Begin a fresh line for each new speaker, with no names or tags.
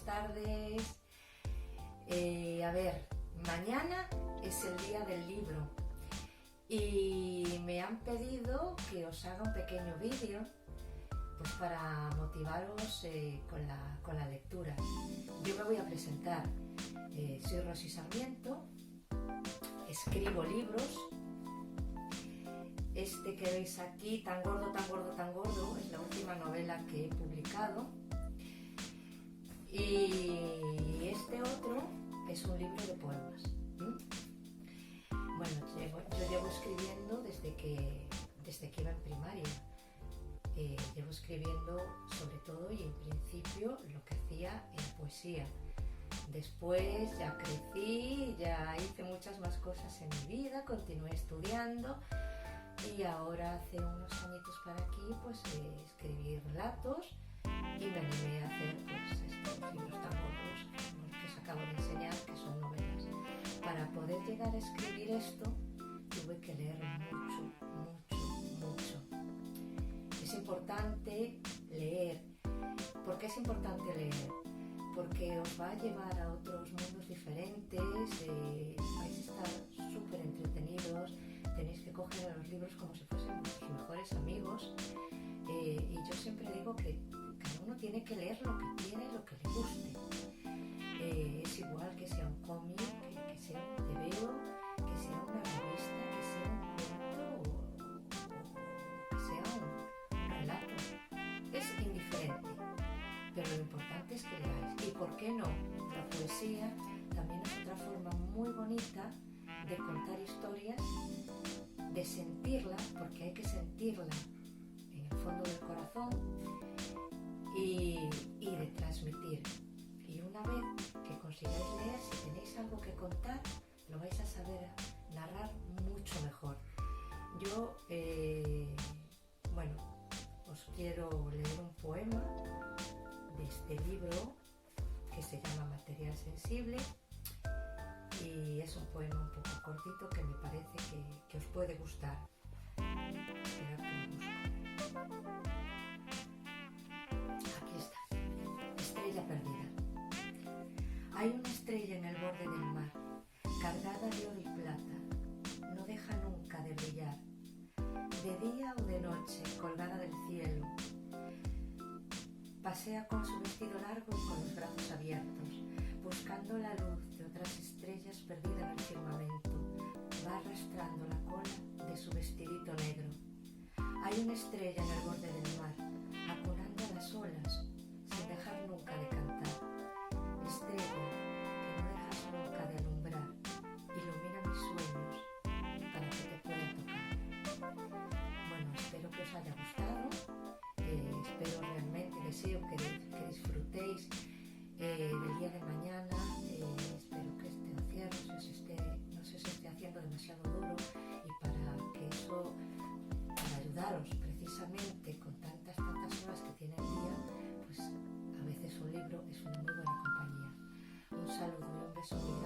tardes. Mañana es el día del libro y me han pedido que os haga un pequeño vídeo pues para motivaros con la lectura. Yo me voy a presentar. Soy Rosy Sarmiento, escribo libros. Este que veis aquí, Tan gordo, tan gordo, tan gordo, es la última novela que he publicado. Y este otro es un libro de poemas. Bueno, yo llevo escribiendo desde que iba en primaria. Llevo escribiendo sobre todo y en principio lo que hacía era poesía. Después ya crecí, ya hice muchas más cosas en mi vida, continué estudiando y ahora hace unos añitos para aquí pues escribí relatos y me animé a hacer pues estos libros tan gordos como los que os acabo de enseñar, que son novelas. Para poder llegar a escribir esto tuve que leer mucho. Es importante leer. ¿Por qué es importante leer? Porque os va a llevar a otros mundos diferentes, vais a estar súper entretenidos, tenéis que coger a los libros como si fuesen vuestros mejores amigos. Y yo siempre digo que cada uno tiene que leer lo que quiere y lo que le guste. Es igual que sea un cómic, que sea un tebeo, que sea una revista, que sea un cuento o que sea un relato. Es indiferente, pero lo importante es que leáis. ¿Y por qué no? La poesía también es otra forma muy bonita de contar historias, de sentirla, porque hay que sentirla en el fondo del corazón y de transmitir. Y una vez que consigáis leer, si tenéis algo que contar, lo vais a saber narrar mucho mejor. Yo, os quiero leer un poema de este libro que se llama Material Sensible y es un poema un poco cortito que me parece que os puede gustar. Esperad que lo busco. Aquí está. Estrella perdida. Hay una estrella en el borde del mar, cargada de oro y plata, no deja nunca de brillar, de día o de noche, colgada del cielo. Pasea con su vestido largo y con los brazos abiertos, buscando la luz de otras estrellas perdidas en el firmamento. Va arrastrando la cola de su vestidito negro. Hay una estrella en el borde del mar, acunando a las olas, sin dejar nunca de cantar. Estrella que no dejas nunca de alumbrar, ilumina mis sueños para que te pueda tocar. Bueno, espero que os haya gustado. Espero realmente, deseo que disfrutéis del día de mañana. Espero que este encierro no se os esté haciendo demasiado duro y para ayudaros precisamente con tantas horas que tiene el día, pues a veces un libro es una muy buena compañía. Un saludo y un beso muy